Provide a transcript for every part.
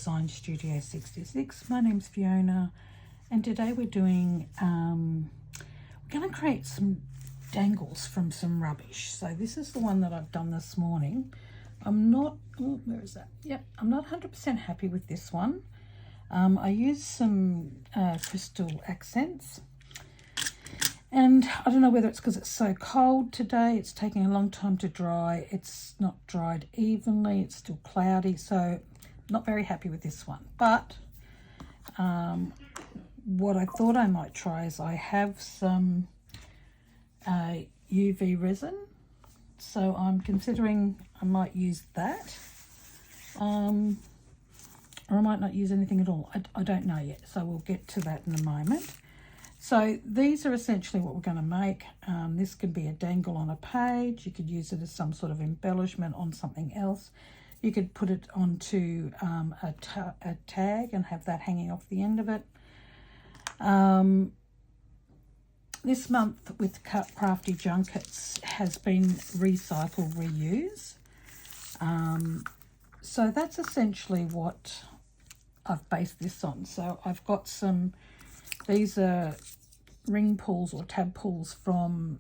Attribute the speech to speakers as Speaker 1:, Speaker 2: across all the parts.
Speaker 1: Design Studio 66. My name's Fiona, and today we're doing, we're going to create some dangles from some rubbish. So this is the one that I've done this morning. I'm not, oh, where is that? Yep, I'm not 100% happy with this one. I used some crystal accents. And I don't know whether it's because it's so cold today, it's taking a long time to dry. It's not dried evenly, it's still cloudy, so not very happy with this one. But what I thought I might try is I have some UV resin. So I'm considering I might use that. Or I might not use anything at all. I don't know yet, so we'll get to that in a moment. So these are essentially what we're going to make. This could be a dangle on a page. You could use it as some sort of embellishment on something else. You could put it onto a tag and have that hanging off the end of it. This month with Crafty Junkets has been recycle, reuse. So that's essentially what I've based this on. So I've got some, these are ring pulls or tab pulls from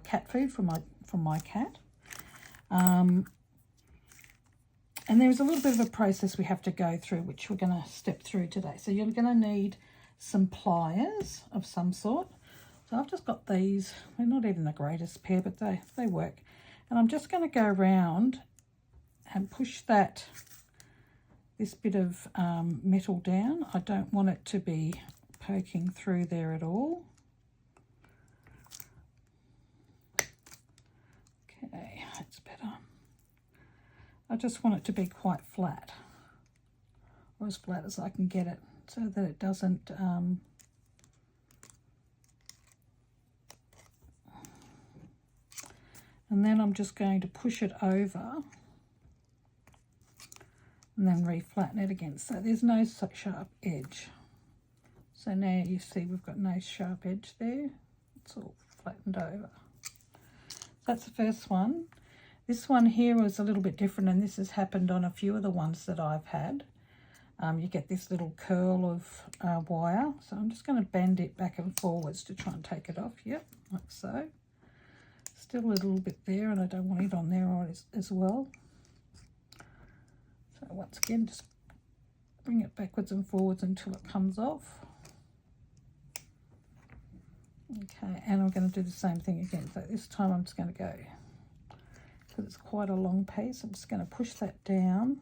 Speaker 1: cat food from my cat. And there's a little bit of a process we have to go through, which we're going to step through today. So you're going to need some pliers of some sort. So I've just got these. They're not even the greatest pair, but they work. And I'm just going to go around and push this bit of metal down. I don't want it to be poking through there at all. Okay, that's better. I just want it to be quite flat, or as flat as I can get it, so that it doesn't and then I'm just going to push it over and then re-flatten it again, so there's no sharp edge. So now you see we've got no sharp edge there. It's all flattened over. That's the first one. This one here was a little bit different, and this has happened on a few of the ones that I've had. You get this little curl of wire. So I'm just going to bend it back and forwards to try and take it off. Yep, like so. Still a little bit there, and I don't want it on there as well. So once again, just bring it backwards and forwards until it comes off. Okay, and I'm going to do the same thing again. So this time I'm just going to go, because it's quite a long piece, I'm just going to push that down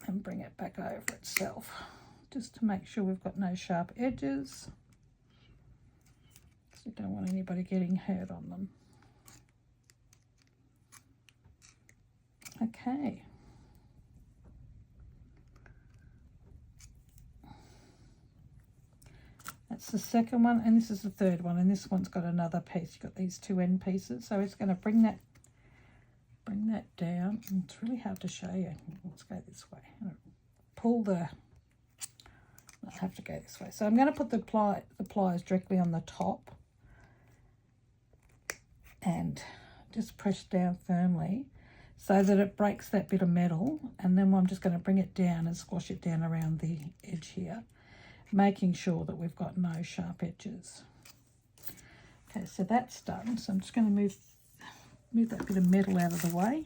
Speaker 1: and bring it back over itself, just to make sure we've got no sharp edges, because we don't want anybody getting hurt on them. Okay. That's the second one, and this is the third one, and this one's got another piece. You've got these two end pieces, so it's going to bring that down. It's really hard to show you. Let's go this way. Pull the, I have to go this way. So I'm going to put the pliers directly on the top and just press down firmly so that it breaks that bit of metal, and then I'm just going to bring it down and squash it down around the edge here, making sure that we've got no sharp edges. Okay, so that's done. So I'm just going to move that bit of metal out of the way.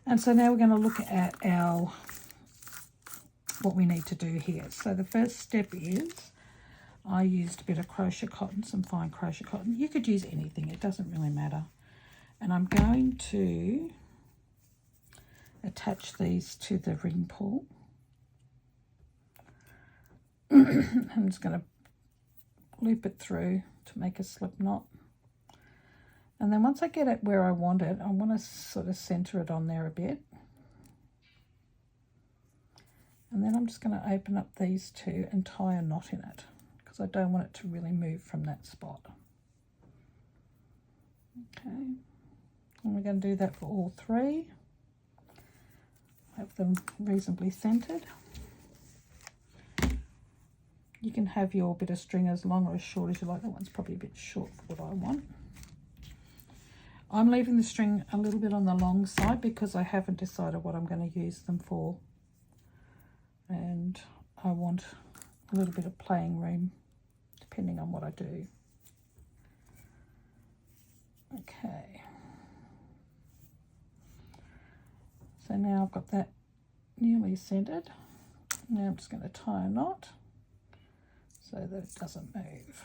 Speaker 1: And so now we're going to look at what we need to do here. So the first step is I used a bit of crochet cotton, some fine crochet cotton. You could use anything, it doesn't really matter. And I'm going to attach these to the ring pull. I'm just going to loop it through to make a slip knot. And then once I get it where I want it, I want to sort of center it on there a bit. And then I'm just going to open up these two and tie a knot in it, because I don't want it to really move from that spot. Okay, and we're going to do that for all three. Have them reasonably centered. You can have your bit of string as long or as short as you like. That one's probably a bit short for what I want. I'm leaving the string a little bit on the long side because I haven't decided what I'm going to use them for. And I want a little bit of playing room depending on what I do. Okay. So now I've got that nearly centered. Now I'm just going to tie a knot so that it doesn't move.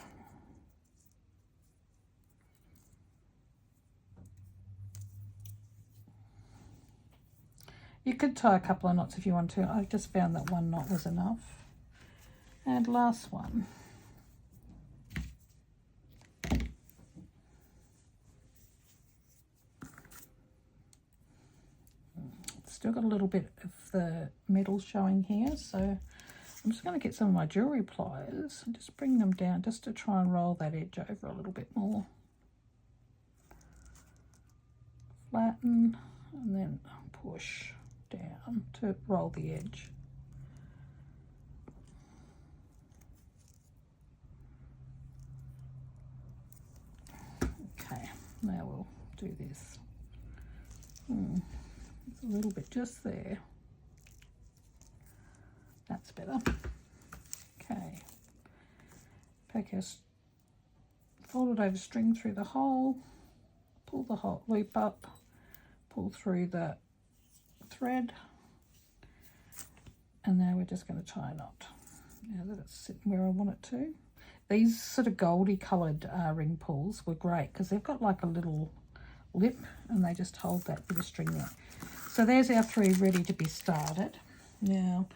Speaker 1: You could tie a couple of knots if you want to. I just found that one knot was enough. And last one. Still got a little bit of the metal showing here, so I'm just going to get some of my jewellery pliers and just bring them down just to try and roll that edge over a little bit more. Flatten and then push down to roll the edge. Okay, now we'll do this. It's a little bit just there. That's better. Okay, poke our folded over string through the hole, pull the hole loop up, pull through the thread, and now we're just going to tie a knot. Now that it's sitting where I want it to. These sort of goldy coloured ring pulls were great because they've got like a little lip and they just hold that bit of string there. So there's our 3 ready to be started. Now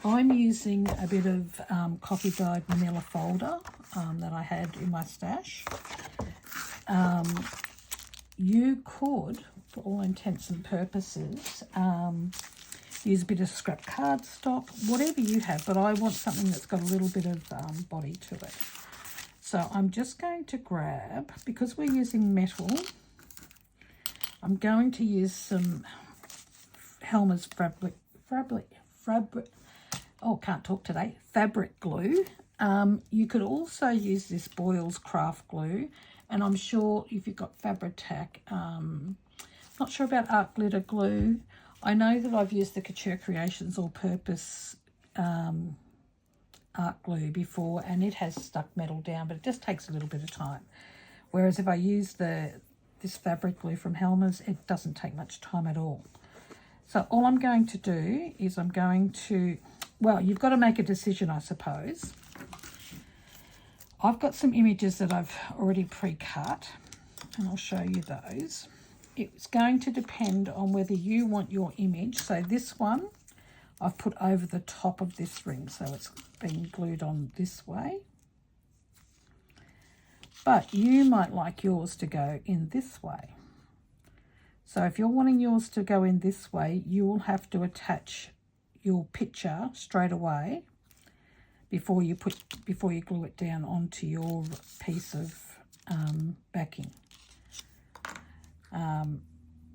Speaker 1: I'm using a bit of coffee dyed manila folder that I had in my stash. You could, for all intents and purposes, use a bit of scrap cardstock, whatever you have, but I want something that's got a little bit of body to it. So I'm just going to grab, because we're using metal, I'm going to use some Helmer's fabric glue. You could also use this Boyle's craft glue, and I'm sure if you've got Fabri-Tac, not sure about art glitter glue. I know that I've used the Couture Creations all-purpose art glue before, and it has stuck metal down, but it just takes a little bit of time. Whereas if I use this fabric glue from Helmer's, it doesn't take much time at all. So all I'm going to do is I'm going to, well, you've got to make a decision, I suppose. I've got some images that I've already pre-cut, and I'll show you those. It's going to depend on whether you want your image. So this one I've put over the top of this ring, so it's been glued on this way. But you might like yours to go in this way. So if you're wanting yours to go in this way, you will have to attach your picture straight away before you glue it down onto your piece of backing.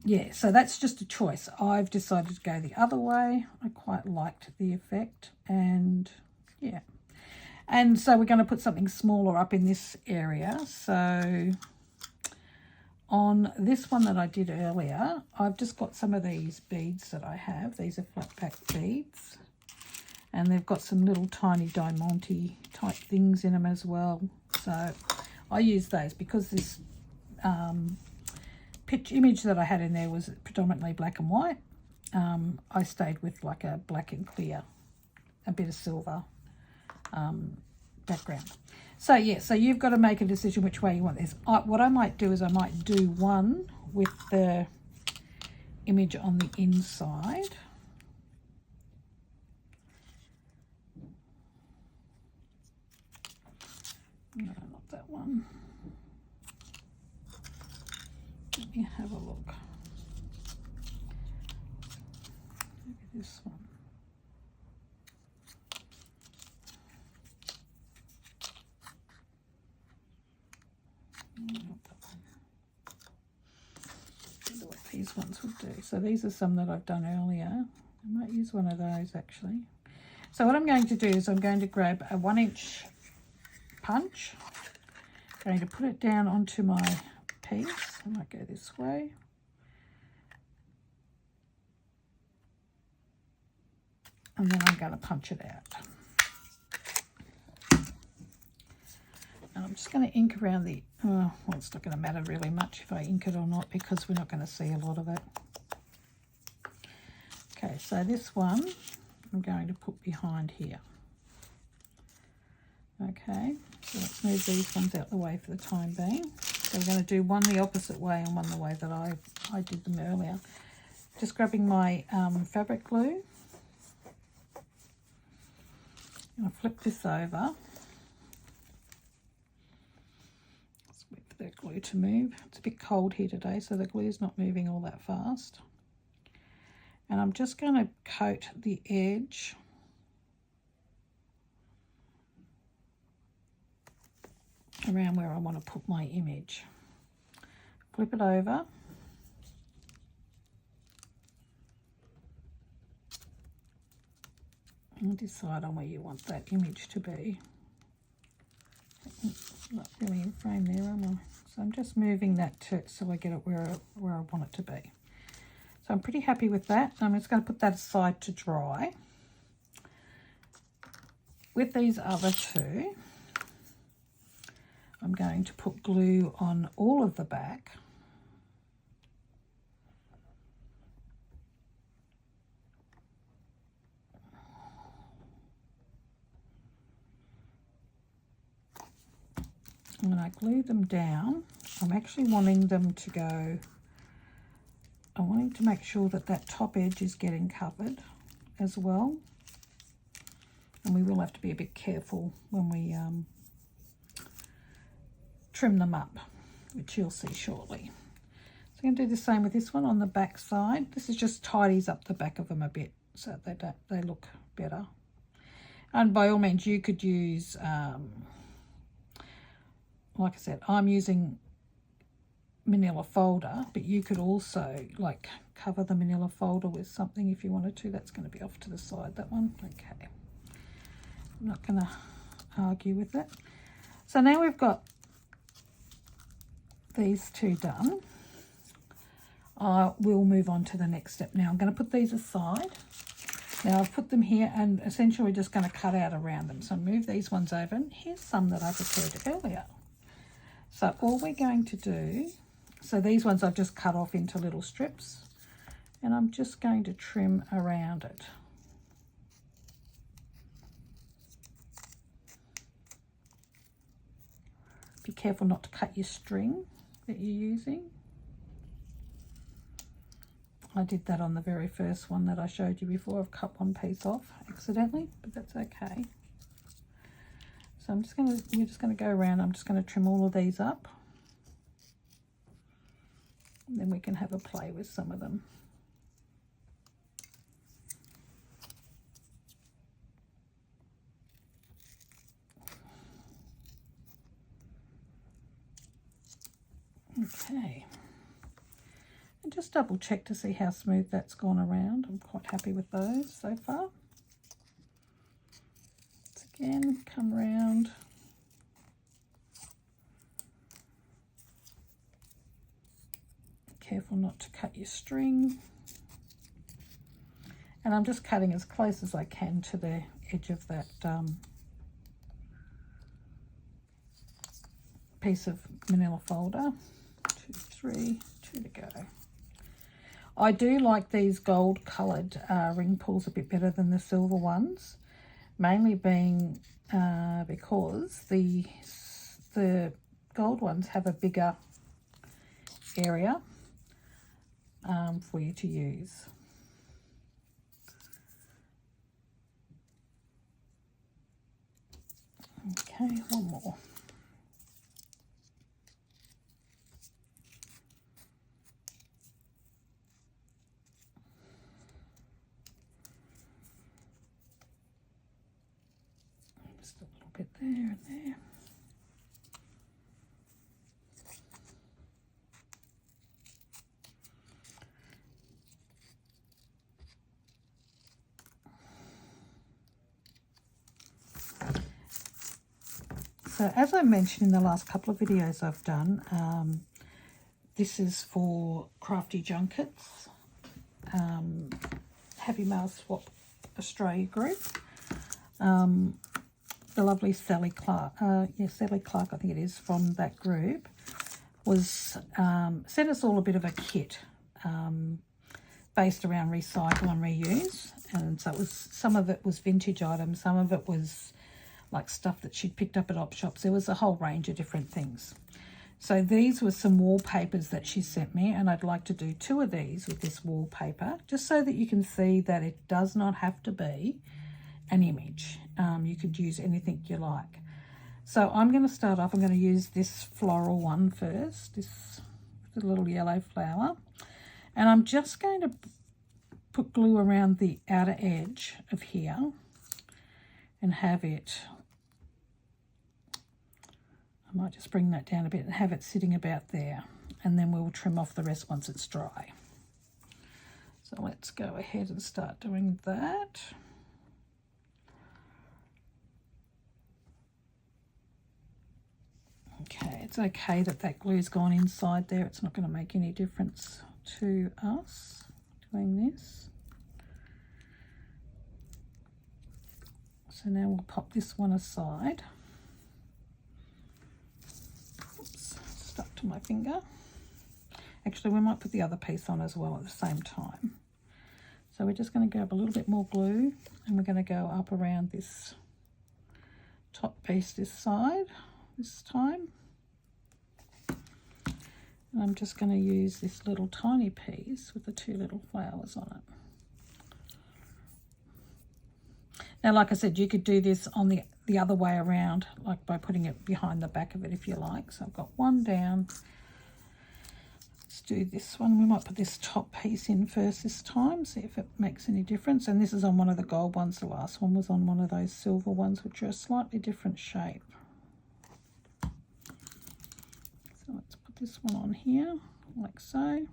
Speaker 1: Yeah, so that's just a choice. I've decided to go the other way. I quite liked the effect, and yeah. And so we're going to put something smaller up in this area. So on this one that I did earlier, I've just got some of these beads that I have. These are flat back beads, and they've got some little tiny diamante type things in them as well. So I use those because this image that I had in there was predominantly black and white. I stayed with like a black and clear, a bit of silver background. So yeah, so you've got to make a decision which way you want this. What I might do is I might do one with the image on the inside. No, not that one. Let me have a look. Maybe this one. Not that one. I wonder what these ones would do. So these are some that I've done earlier. I might use one of those actually. So what I'm going to do is I'm going to grab a 1-inch punch. I'm going to put it down onto my piece. I might go this way. And then I'm going to punch it out. And I'm just going to ink around the, well, it's not going to matter really much if I ink it or not because we're not going to see a lot of it. Okay, so this one I'm going to put behind here. Okay, so let's move these ones out the way for the time being. So we're going to do one the opposite way and one the way that I did them earlier. Just grabbing my fabric glue. I'll flip this over. Let's wait for that glue to move. It's a bit cold here today, so the glue is not moving all that fast. And I'm just going to coat the edge around where I want to put my image. Flip it over. And decide on where you want that image to be. Not really in frame there, am I? So I'm just moving that so I get it where I want it to be. So I'm pretty happy with that. I'm just going to put that aside to dry. With these other two, I'm going to put glue on all of the back. And when I glue them down, I'm actually wanting them to go, I'm wanting to make sure that that top edge is getting covered as well. And we will have to be a bit careful when we trim them up, which you'll see shortly. So I'm going to do the same with this one on the back side. This is just tidies up the back of them a bit so they look better. And by all means, you could use, like I said, I'm using manila folder, but you could also like cover the manila folder with something if you wanted to. That's going to be off to the side, that one. Okay. I'm not going to argue with it. So now we've got these two done. We'll move on to the next step now. I'm going to put these aside. Now I've put them here and essentially we're just going to cut out around them. So move these ones over and here's some that I prepared earlier. So all we're going to do, so these ones I've just cut off into little strips and I'm just going to trim around it. Be careful not to cut your string that you're using. I did that on the very first one that I showed you before. I've cut one piece off accidentally, but that's okay. So we're just going to go around. I'm just going to trim all of these up. And then we can have a play with some of them. Okay. And just double check to see how smooth that's gone around. I'm quite happy with those so far. Let's again come round. Careful not to cut your string. And I'm just cutting as close as I can to the edge of that piece of manila folder. 2, 3, 2 to go. I do like these gold coloured ring pulls a bit better than the silver ones, mainly being because the gold ones have a bigger area for you to use. Okay, one more. Just a little bit there and there. So as I mentioned in the last couple of videos I've done, This is for Crafty Junkets, Happy Mail Swap Australia group. The lovely Sally Clark, Sally Clark, I think it is, from that group, was sent us all a bit of a kit based around recycle and reuse. And so it was, some of it was vintage items, some of it was like stuff that she'd picked up at op shops. There was a whole range of different things. So these were some wallpapers that she sent me, and I'd like to do 2 of these with this wallpaper, just so that you can see that it does not have to be an image. You could use anything you like. So I'm going to start off, I'm going to use this floral one first, this with a little yellow flower. And I'm just going to put glue around the outer edge of here and have it, I might just bring that down a bit and have it sitting about there. And then we'll trim off the rest once it's dry. So let's go ahead and start doing that. Okay, it's okay that that glue's gone inside there. It's not going to make any difference to us doing this. So now we'll pop this one aside. Oops, stuck to my finger. Actually, we might put the other piece on as well at the same time. So we're just going to grab a little bit more glue, and we're going to go up around this top piece this side this time. And I'm just going to use this little tiny piece with the 2 little flowers on it. Now, like I said, you could do this on the other way around, like by putting it behind the back of it if you like. So I've got one down. Let's do this one. We might put this top piece in first this time, see if it makes any difference. And this is on one of the gold ones. The last one was on one of those silver ones, which are a slightly different shape. So let's put this one on here, like so.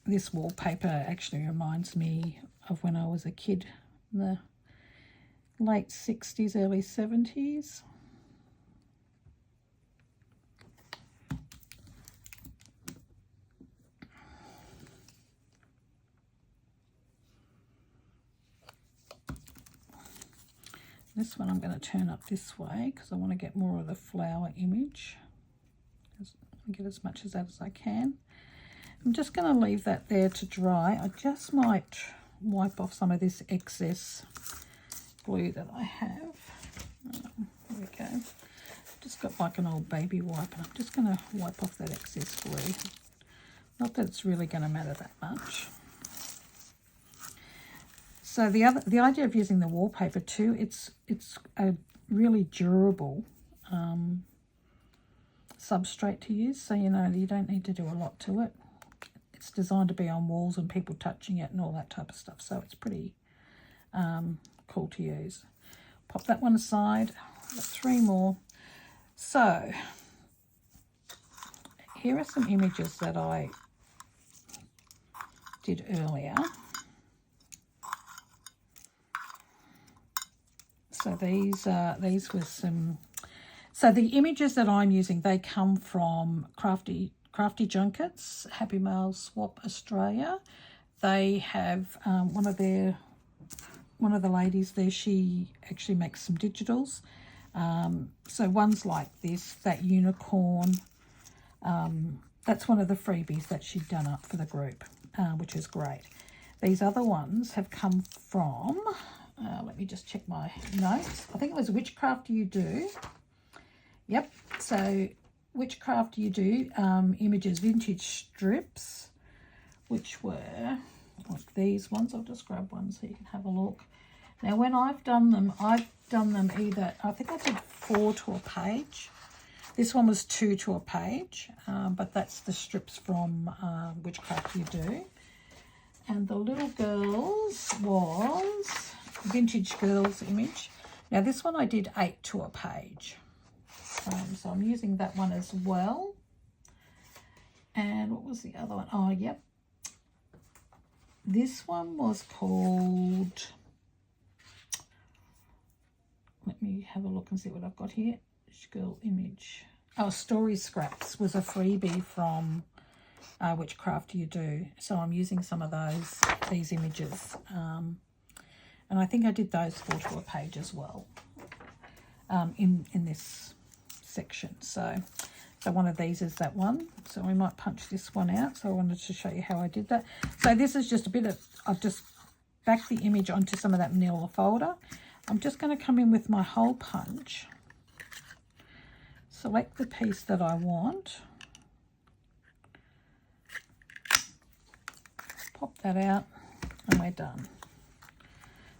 Speaker 1: This wallpaper actually reminds me of when I was a kid in the late 60s, early 70s. This one I'm going to turn up this way because I want to get more of the flower image. Get as much of that as I can. I'm just going to leave that there to dry. I just might wipe off some of this excess glue that I have. There we go. I've just got like an old baby wipe, and I'm just going to wipe off that excess glue. Not that it's really going to matter that much. So the idea of using the wallpaper too, it's a really durable substrate to use. So you know you don't need to do a lot to it. It's designed to be on walls and people touching it and all that type of stuff. So it's pretty cool to use. Pop that one aside. I've got 3 more. So here are some images that I did earlier. So these were some. So the images that I'm using, they come from Crafty Junkets, Happy Mail Swap Australia. They have one of the ladies there. She actually makes some digitals. So one's like this, that unicorn. That's one of the freebies that she'd done up for the group, which is great. These other ones have come from. Let me just check my notes. I think it was Witchcraft You Do. Yep. So Witchcraft You Do images, vintage strips, which were like these ones. I'll just grab one so you can have a look. Now, when I've done them either, I think I did 4 to a page. This one was 2 to a page, but that's the strips from Witchcraft You Do. And the little girls was Vintage Girls image. Now this one I did 8 to a page. So I'm using that one as well. And what was the other one? Oh, yep. This one was called, let me have a look and see what I've got here. girl image. Oh, Story Scraps was a freebie from Which Craft Do You Do? So I'm using some of these images. And I think I did those 4 to a page as well in this section. So one of these is that one. So we might punch this one out. So I wanted to show you how I did that. So this is just a bit of, I've just backed the image onto some of that manila folder. I'm just going to come in with my hole punch. Select the piece that I want. Pop that out and we're done.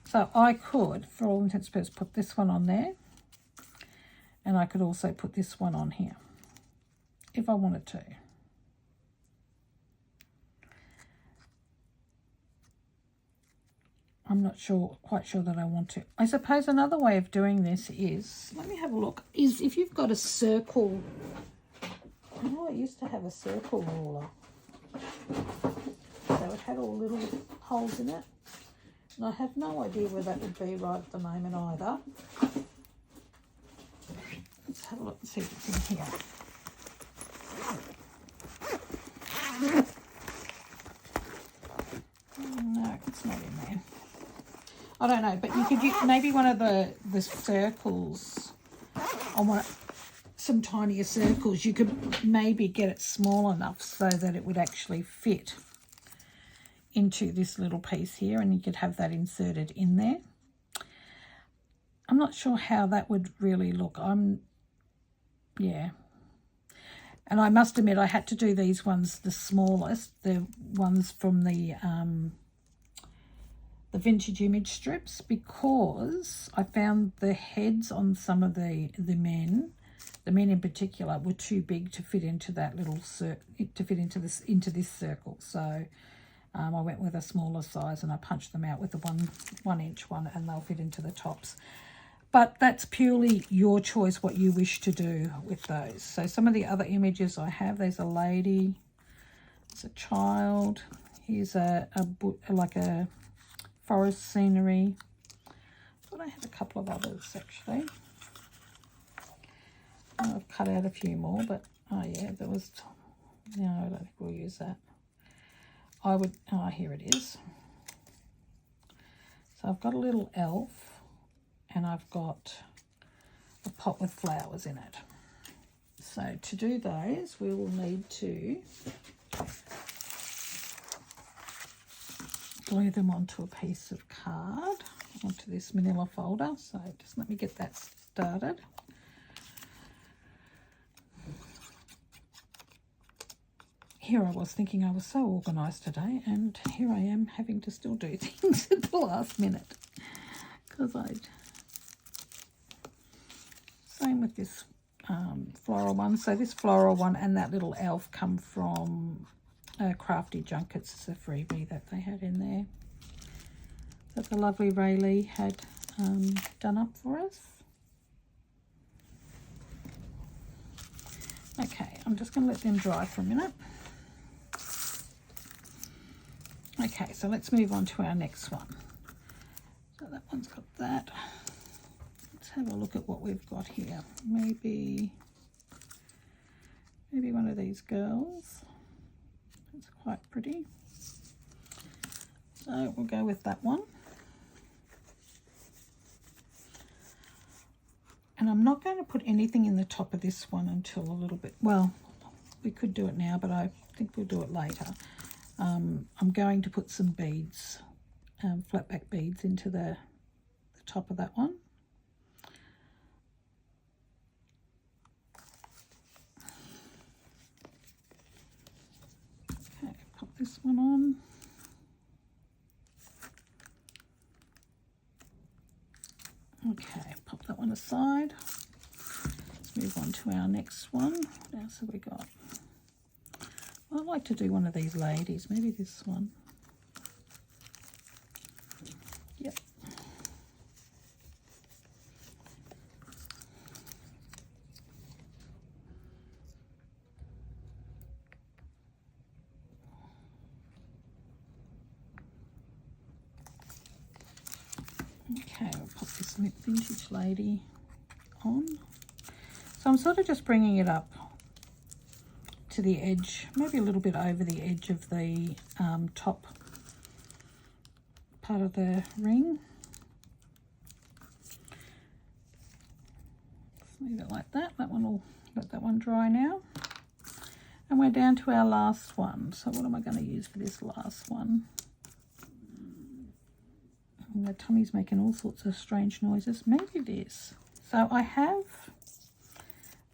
Speaker 1: So I could, for all intents and purposes, put this one on there. And I could also put this one on here if I wanted to. I'm not quite sure that I want to. I suppose another way of doing this is, let me have a look, is if you've got a circle. Oh, I used to have a circle ruler. So it had all little holes in it. And I have no idea where that would be right at the moment either. Let's have a look and see if it's in here. No, it's not in there. I don't know, but you could use maybe one of the circles, on some tinier circles, you could maybe get it small enough so that it would actually fit into this little piece here, and you could have that inserted in there. I'm not sure how that would really look. Yeah. And I must admit, I had to do these ones the smallest, the ones from the vintage image strips, because I found the heads on some of the men in particular, were too big to fit into that little into this circle. So I went with a smaller size and I punched them out with the 1 inch one, and they'll fit into the tops. But that's purely your choice what you wish to do with those. So some of the other images I have, there's a lady, there's a child, here's like a forest scenery. But I had a couple of others actually. I've cut out a few more, but oh yeah, there was, no, I don't think we'll use that. I would, oh, here it is. So I've got a little elf, and I've got a pot with flowers in it. So to do those, we will need to glue them onto a piece of card, onto this manila folder. So just let me get that started. Here I was thinking I was so organised today, and here I am having to still do things at the last minute. Because same with this floral one. So this floral one and that little elf come from Crafty Junkets. It's a freebie that they had in there that the lovely Rayleigh had done up for us. Okay, I'm just going to let them dry for a minute. Okay, so let's move on to our next one. So that one's got that. Let's have a look at what we've got here. Maybe one of these girls. It's quite pretty. So we'll go with that one. And I'm not going to put anything in the top of this one until a little bit, well, we could do it now, but I think we'll do it later. I'm going to put some beads, flat back beads into the top of that one. Okay, pop this one on. Okay, pop that one aside. Let's move on to our next one. What else have we got? I'd like to do one of these ladies, maybe this one. Yep. Okay, we'll pop this vintage lady on. So I'm sort of just bringing it up to the edge, maybe a little bit over the edge of the top part of the ring. Just leave it like that. That one will let that one dry now. And we're down to our last one. So what am I going to use for this last one? My tummy's making all sorts of strange noises. Maybe this. So I have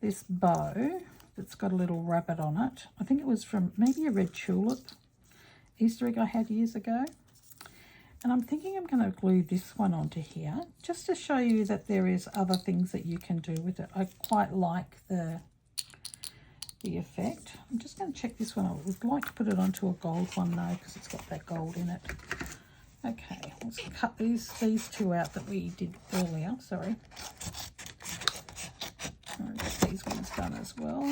Speaker 1: this bow that's got a little rabbit on it. I think it was from maybe a red tulip Easter egg I had years ago. And I'm thinking I'm going to glue this one onto here just to show you that there is other things that you can do with it. I quite like the effect. I'm just going to check this one. I would like to put it onto a gold one though, because it's got that gold in it. Okay, let's cut these two out that we did earlier. Sorry. I'll get these ones done as well.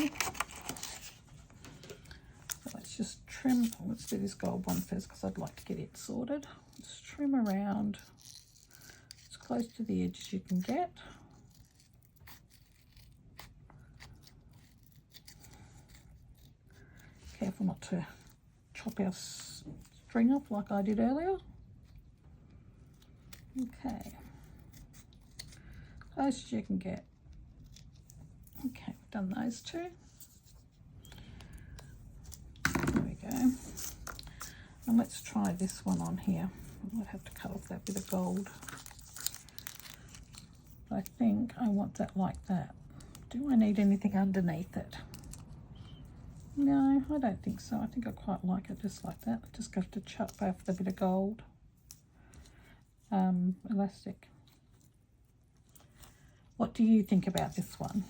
Speaker 1: So let's just trim. Let's do this gold one first because I'd like to get it sorted. Let's trim around as close to the edge as you can get. Careful not to chop our string off like I did earlier. Okay, close as you can get. Okay, we've done those two. There we go. And let's try this one on here. I might have to cut off that bit of gold. I think I want that like that. Do I need anything underneath it? No, I don't think so. I think I quite like it just like that. I just have to chop off the bit of gold elastic. What do you think about this one?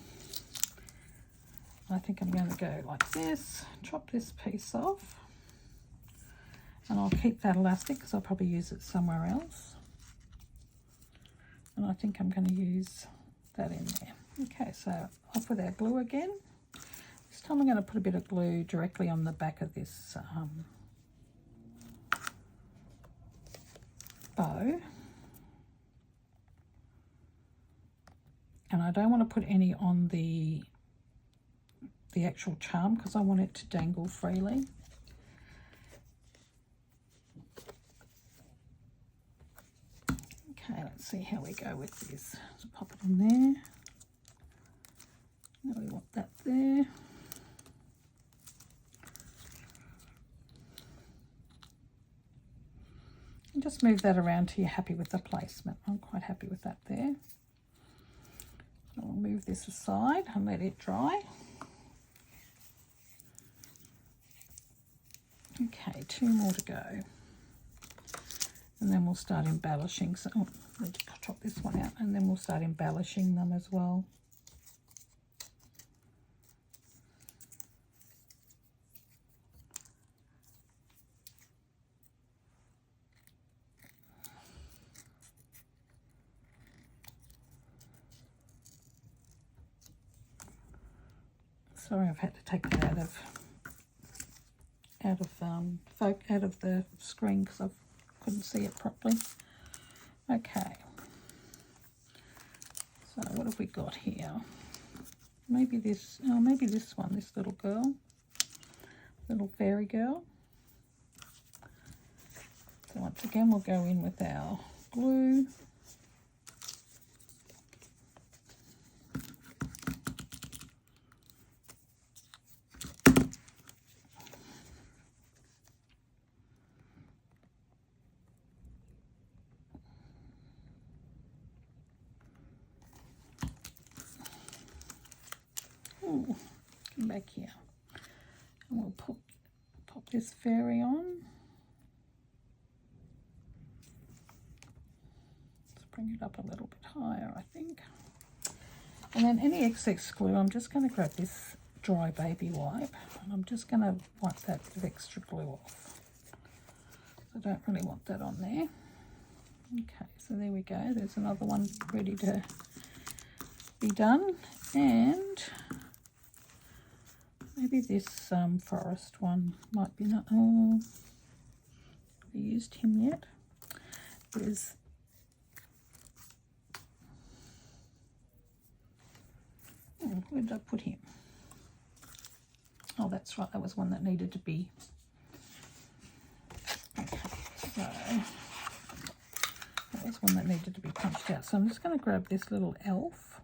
Speaker 1: I think I'm going to go like this, chop this piece off, and I'll keep that elastic because I'll probably use it somewhere else. And I think I'm going to use that in there. Okay, so off with our glue again. This time I'm going to put a bit of glue directly on the back of this bow. And I don't want to put any on the actual charm because I want it to dangle freely. Okay, let's see how we go with this. So pop it on there. Now we want that there. And just move that around till you're happy with the placement. I'm quite happy with that there. I'll move this aside and let it dry. Okay, two more to go. And then we'll start embellishing. So, I'll chop this one out and then we'll start embellishing them as well. Sorry, I've had to take that out of the screen because I couldn't see it properly. Okay. So what have we got here? Maybe this. Oh, maybe this one. This little girl, little fairy girl. So once again, we'll go in with our glue. Ooh, come back here. And we'll pop this fairy on. Let's bring it up a little bit higher, I think. And then any excess glue, I'm just going to grab this dry baby wipe and I'm just going to wipe that bit of extra glue off. I don't really want that on there. Okay, so there we go. There's another one ready to be done. And maybe this forest one might be not. Oh, have we used him yet? There's Where did I put him? Oh, that's right, that was one that needed to be. Okay, so that was one that needed to be punched out. So I'm just going to grab this little elf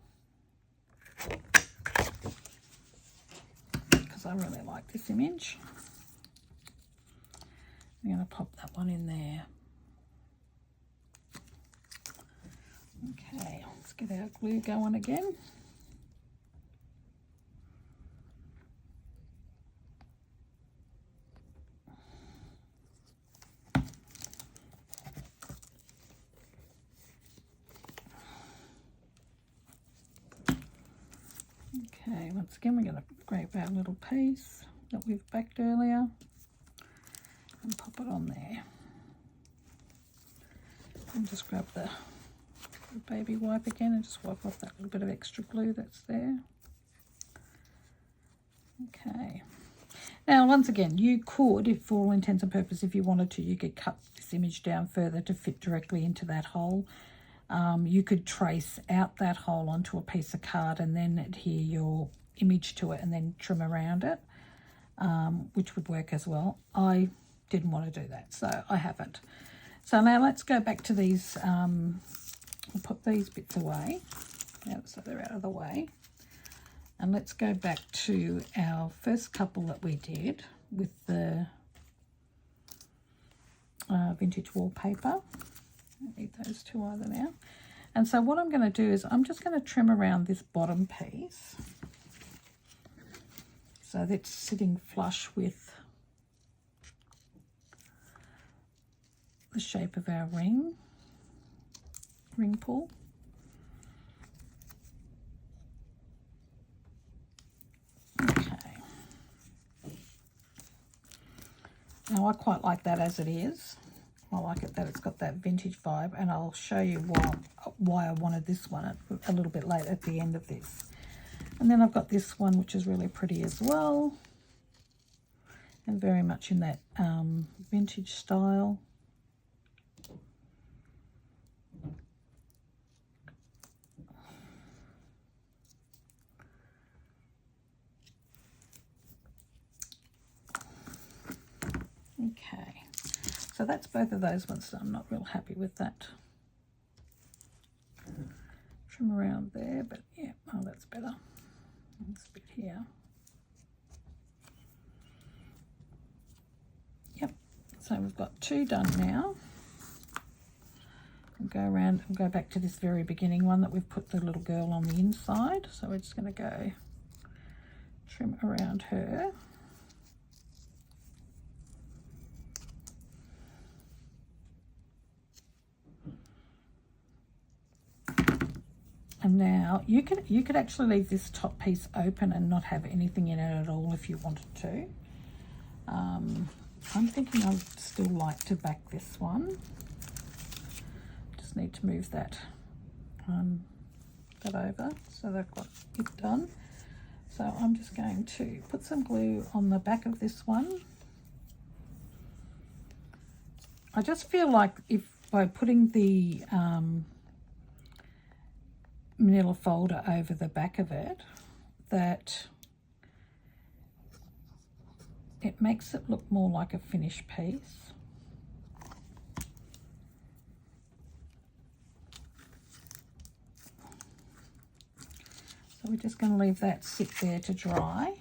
Speaker 1: because I really like this image. I'm going to pop that one in there. Okay, let's get our glue going again. Okay, once again we're going to grab our little piece that we've backed earlier and pop it on there. And just grab the baby wipe again and just wipe off that little bit of extra glue that's there. Okay. Now, once again, you could, if for all intents and purposes, if you wanted to, you could cut this image down further to fit directly into that hole. You could trace out that hole onto a piece of card and then adhere your image to it and then trim around it, which would work as well. I didn't want to do that, so I haven't. So now let's go back to these. I'll put these bits away, so they're out of the way. And let's go back to our first couple that we did with the vintage wallpaper. I need those two either now. And so what I'm going to do is I'm just going to trim around this bottom piece so that's sitting flush with the shape of our ring pull. Okay. Now I quite like that as it is. I like it that it's got that vintage vibe, and I'll show you why I wanted this one a little bit later at the end of this. And then I've got this one, which is really pretty as well, and very much in that vintage style. Okay, so that's both of those ones. So I'm not real happy with that. Trim around there, but yeah, oh, that's better. This bit here. Yep, so we've got two done now. We'll go around and go back to this very beginning one that we've put the little girl on the inside. So we're just going to go trim around her. And now you could actually leave this top piece open and not have anything in it at all if you wanted to. I'm thinking I'd still like to back this one. Just need to move that over so they've got it done. So I'm just going to put some glue on the back of this one. I just feel like if by putting the manila folder over the back of it, that it makes it look more like a finished piece. So we're just going to leave that sit there to dry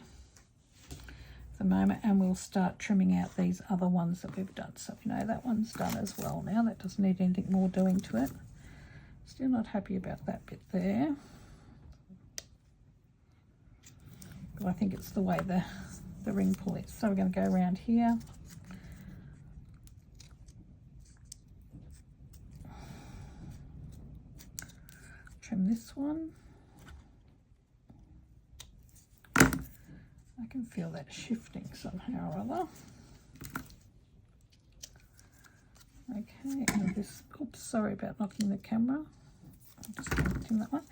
Speaker 1: for the moment, and we'll start trimming out these other ones that we've done. So we know that one's done as well now. That doesn't need anything more doing to it. Still not happy about that bit there. But I think it's the way the ring pull is. So we're going to go around here. Trim this one. I can feel that shifting somehow or other. Okay, and this, oops, sorry about knocking the camera. I'm just connecting that one.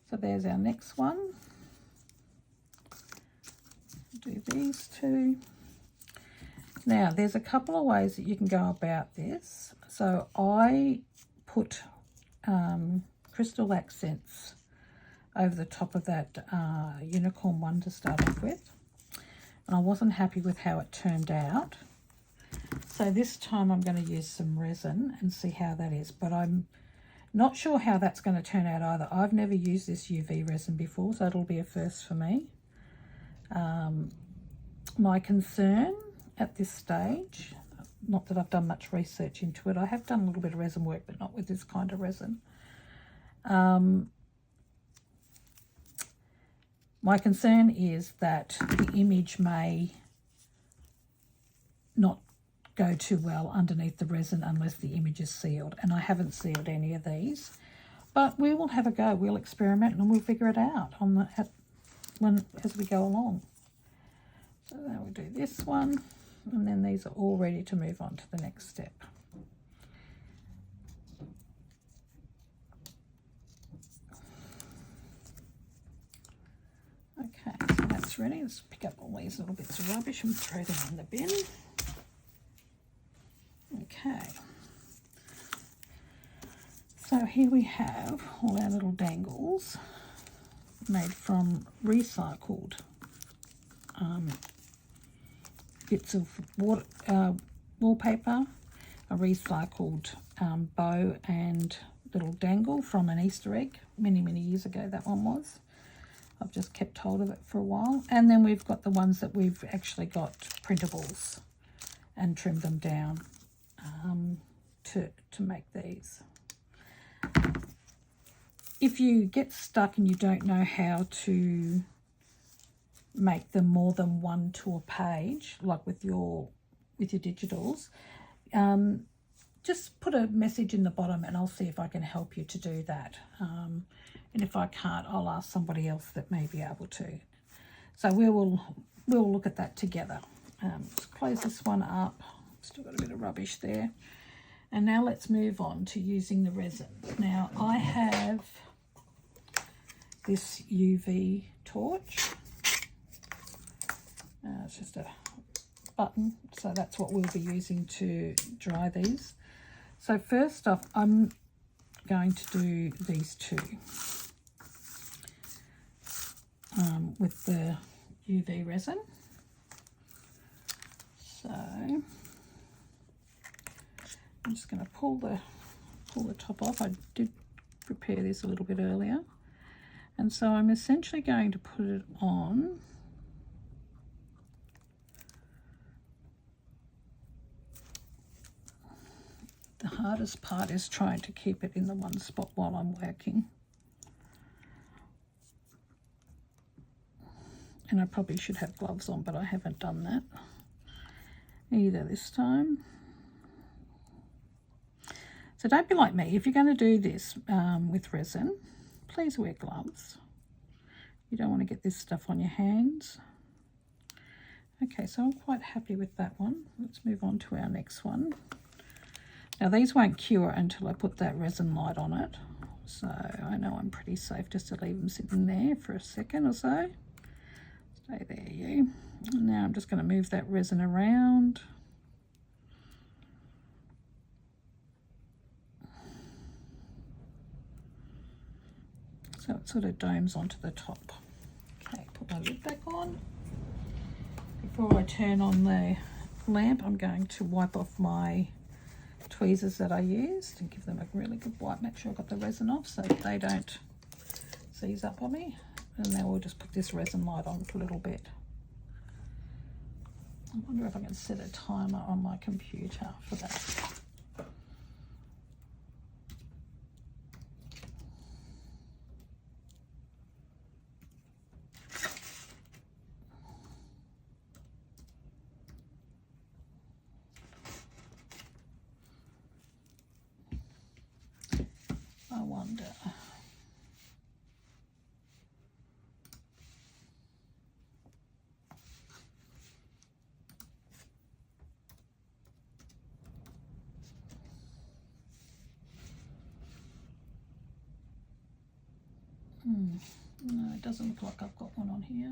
Speaker 1: So there's our next one. Do these two. Now, there's a couple of ways that you can go about this. So I put crystal accents over the top of that unicorn one to start off with. And I wasn't happy with how it turned out. So this time I'm going to use some resin and see how that is. But I'm not sure how that's going to turn out either. I've never used this UV resin before, so it'll be a first for me. My concern at this stage, not that I've done much research into it, I have done a little bit of resin work, but not with this kind of resin. My concern is that the image may not go too well underneath the resin unless the image is sealed, and I haven't sealed any of these, but we will have a go. We'll experiment and we'll figure it out as we go along. So now we'll do this one, and then these are all ready to move on to the next step. Okay, so that's ready. Let's pick up all these little bits of rubbish and throw them in the bin. Okay, so here we have all our little dangles made from recycled bits of wallpaper, a recycled bow and little dangle from an Easter egg many years ago. That one was. I've just kept hold of it for a while. And then we've got the ones that we've actually got printables and trimmed them down to make these. If you get stuck and you don't know how to make them more than one to a page, like with your digitals, just put a message in the bottom and I'll see if I can help you to do that. And if I can't, I'll ask somebody else that may be able to. So we'll look at that together. Let's close this one up. Still got a bit of rubbish there. And now let's move on to using the resin. Now I have this UV torch. It's just a button, so that's what we'll be using to dry these. So first off, I'm going to do these two with the UV resin. So I'm just going to pull the top off. I did prepare this a little bit earlier, and so I'm essentially going to put it on. The hardest part is trying to keep it in the one spot while I'm working. And I probably should have gloves on, but I haven't done that either this time. So don't be like me. If you're going to do this with resin, please wear gloves. You don't want to get this stuff on your hands. Okay, so I'm quite happy with that one. Let's move on to our next one. Now these won't cure until I put that resin light on it, so I know I'm pretty safe just to leave them sitting there for a second or so. Stay there, you. And now I'm just going to move that resin around. So it sort of domes onto the top. Okay, put my lid back on. Before I turn on the lamp, I'm going to wipe off my tweezers that I used and give them a really good wipe. Make sure I've got the resin off so that they don't seize up on me. And now we'll just put this resin light on for a little bit. I wonder if I can set a timer on my computer for that. I wonder. No, it doesn't look like I've got one on here.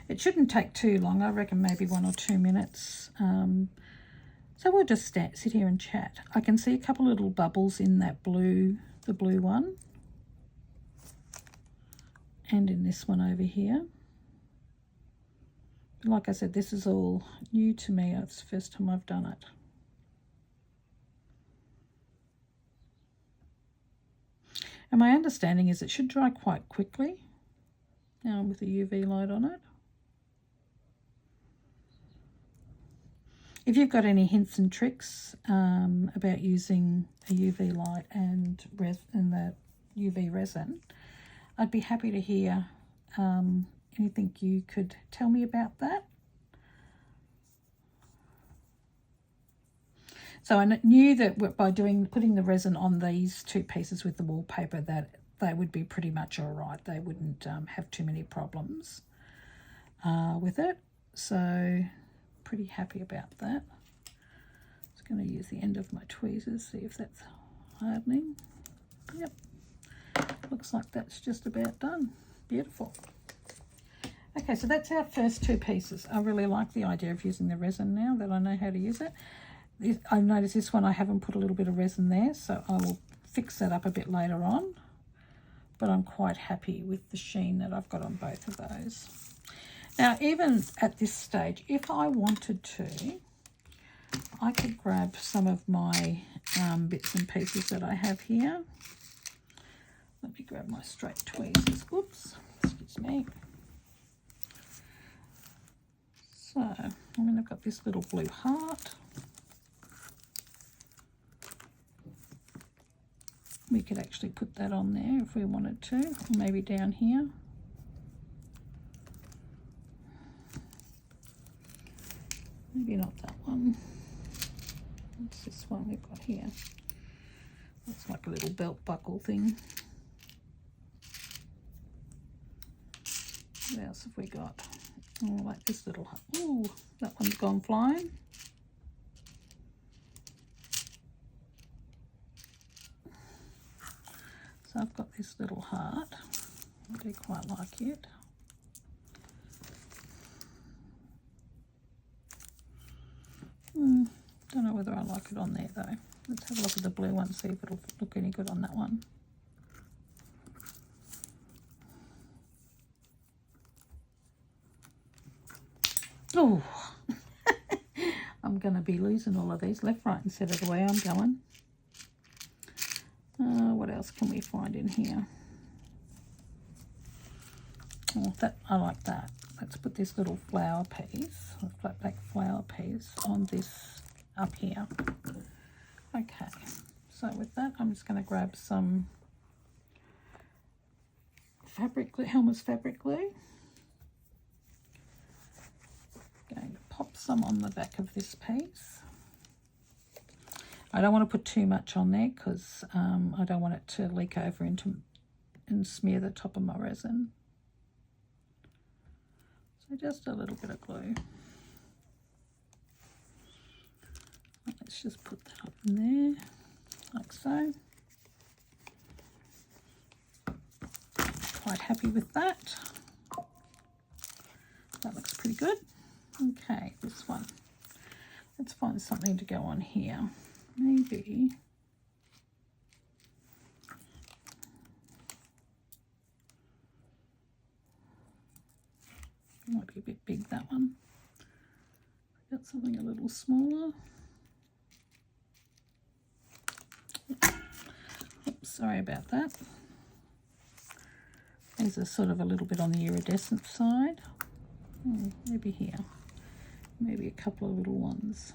Speaker 1: It shouldn't take too long. I reckon maybe 1 or 2 minutes. So we'll just sit here and chat. I can see a couple of little bubbles in that blue, the blue one. and in this one over here. Like I said, this is all new to me. It's the first time I've done it. And my understanding is it should dry quite quickly now with a UV light on it. If you've got any hints and tricks about using a UV light and the UV resin, I'd be happy to hear anything you could tell me about that. So I knew that by putting the resin on these two pieces with the wallpaper that they would be pretty much all right. They wouldn't have too many problems with it. So pretty happy about that. Just going to use the end of my tweezers, see if that's hardening. Yep, looks like that's just about done. Beautiful. Okay, so that's our first two pieces. I really like the idea of using the resin now that I know how to use it. I've noticed this one I haven't put a little bit of resin there, so I will fix that up a bit later on. But I'm quite happy with the sheen that I've got on both of those. Now, even at this stage, if I wanted to, I could grab some of my bits and pieces that I have here. Let me grab my straight tweezers. Oops, excuse me. So, I've got this little blue heart. We could actually put that on there if we wanted to, or maybe down here. Maybe not that one. What's this one we've got here? Looks like a little belt buckle thing. What else have we got? Oh, like this little, ooh, that one's gone flying. So I've got this little heart. I do quite like it. Don't know whether I like it on there though. Let's have a look at the blue one, see if it'll look any good on that one. Oh, I'm going to be losing all of these left, right and centre the way I'm going. What else can we find in here? Oh, that I like that. Let's put this little flower piece, a flat back flower piece, on this up here. Okay, so with that, I'm just going to grab some fabric glue, Helmer's fabric glue. Going to pop some on the back of this piece. I don't want to put too much on there because I don't want it to leak over into and smear the top of my resin. So just a little bit of glue. Let's just put that up in there, like so. Quite happy with that. That looks pretty good. Okay, this one. Let's find something to go on here. Maybe might be a bit big, that one. Got something a little smaller. Oops, sorry about that. These are sort of a little bit on the iridescent side. Maybe here. Maybe a couple of little ones.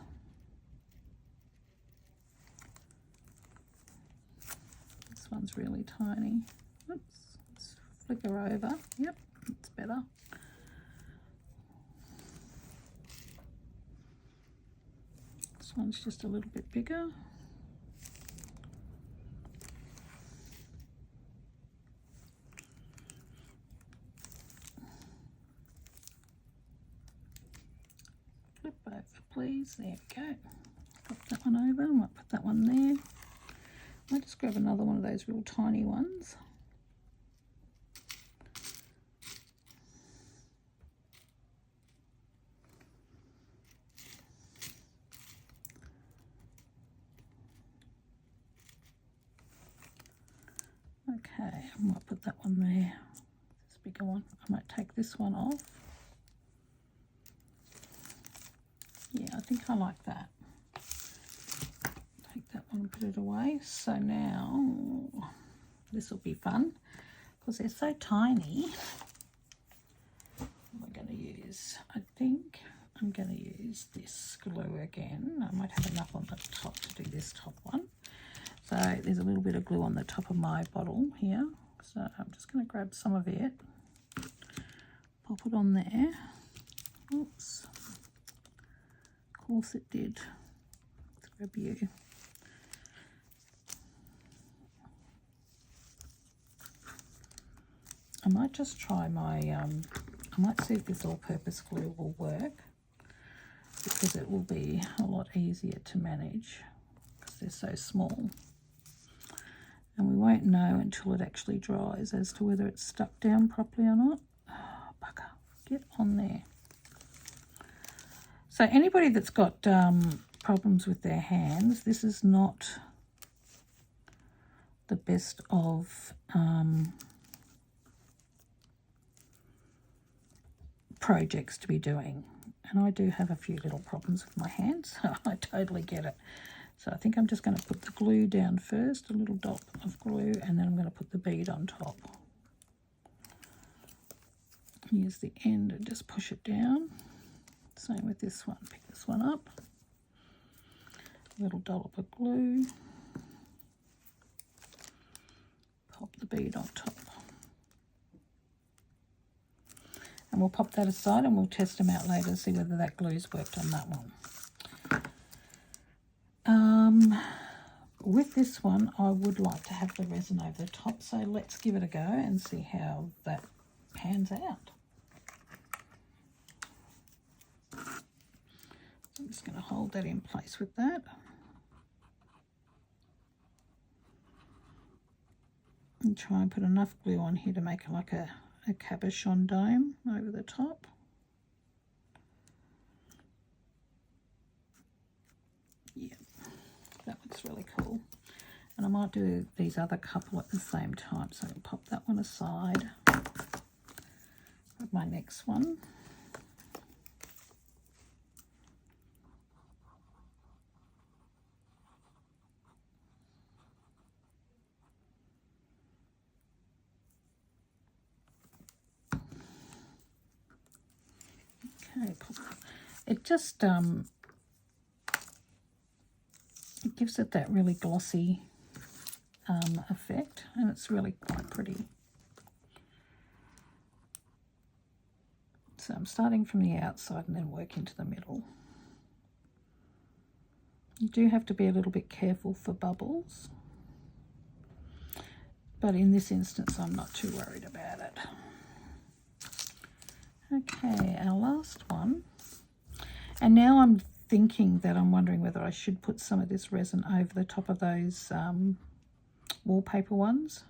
Speaker 1: This one's really tiny. Oops, let's flicker over. Yep, that's better. This one's just a little bit bigger. Flip over, please. There we go. Pop that one over. I might put that one there. I'll just grab another one of those real tiny ones. Okay, I might put that one there. Just bigger one. I might take this one off. Yeah, I think I like that. Take that one and put it away. So now this will be fun because they're so tiny. What am I going to use? I think I'm going to use this glue again. I might have enough on the top to do this top one. So there's a little bit of glue on the top of my bottle here. So I'm just going to grab some of it, pop it on there. Oops. Of course it did. Let's grab you. I might just try my, I might see if this all-purpose glue will work, because it will be a lot easier to manage because they're so small. And we won't know until it actually dries as to whether it's stuck down properly or not. Oh, bugger, get on there. So anybody that's got problems with their hands, this is not the best of projects to be doing. And I do have a few little problems with my hands, so I totally get it. So I think I'm just going to put the glue down first, a little dot of glue, and then I'm going to put the bead on top. Use the end and just push it down. Same with this one. Pick this one up. A little dollop of glue. Pop the bead on top. And we'll pop that aside and we'll test them out later to see whether that glue's worked on that one. With this one, I would like to have the resin over the top, so let's give it a go and see how that pans out. I'm just going to hold that in place with that. And try and put enough glue on here to make it like a cabochon dome over the top. Yeah, that looks really cool. And I might do these other couple at the same time, so I'll pop that one aside. Grab my next one. Okay, it just it gives it that really glossy effect, and it's really quite pretty. So I'm starting from the outside and then work into the middle. You do have to be a little bit careful for bubbles, but in this instance I'm not too worried about it. Okay, our last one. And now I'm thinking that I'm wondering whether I should put some of this resin over the top of those wallpaper ones,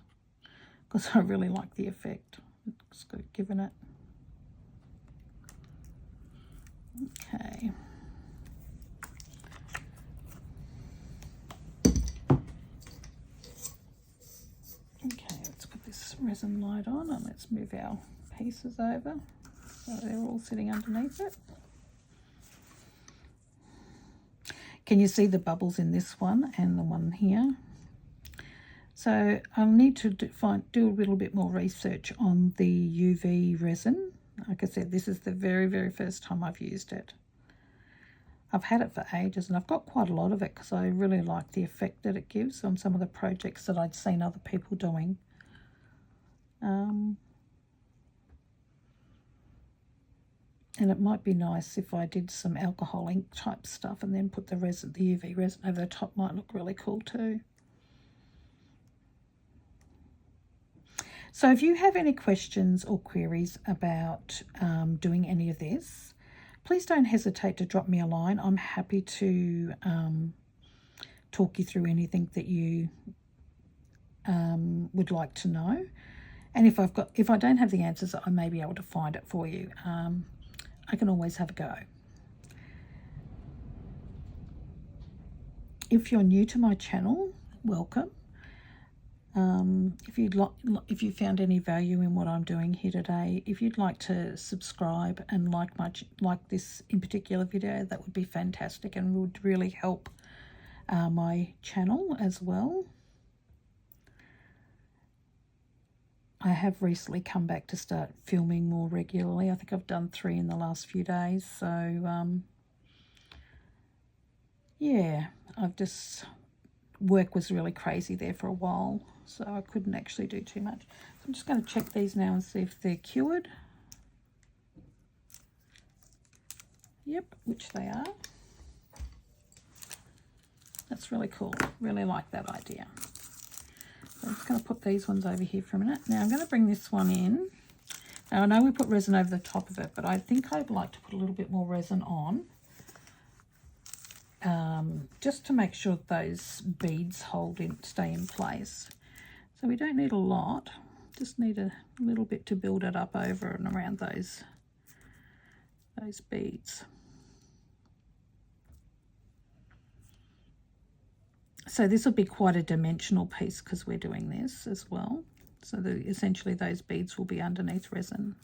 Speaker 1: because I really like the effect it's given it. Okay. Okay, let's put this resin light on and let's move our pieces over so they're all sitting underneath it. Can you see the bubbles in this one and the one here? So I'll need to do a little bit more research on the UV resin. Like I said, this is the very, very first time I've used it. I've had it for ages and I've got quite a lot of it because I really like the effect that it gives on some of the projects that I'd seen other people doing. And it might be nice if I did some alcohol ink type stuff and then put the resin, the UV resin over the top. Might look really cool too. So if you have any questions or queries about doing any of this, please don't hesitate to drop me a line. I'm happy to talk you through anything that you would like to know. And if I don't have the answers, I may be able to find it for you. I can always have a go. If you're new to my channel, welcome. If you found any value in what I'm doing here today, if you'd like to subscribe and like this in particular video, that would be fantastic and would really help my channel as well. I have recently come back to start filming more regularly. I think I've done 3 in the last few days. So yeah, work was really crazy there for a while, so I couldn't actually do too much. So I'm just going to check these now and see if they're cured. Yep, which they are. That's really cool. Really like that idea. So I'm just going to put these ones over here for a minute. Now I'm going to bring this one in. Now I know we put resin over the top of it, but I think I'd like to put a little bit more resin on. Just to make sure those beads stay in place. So we don't need a lot, just need a little bit to build it up over and around those beads. So this will be quite a dimensional piece because we're doing this as well. So essentially those beads will be underneath resin.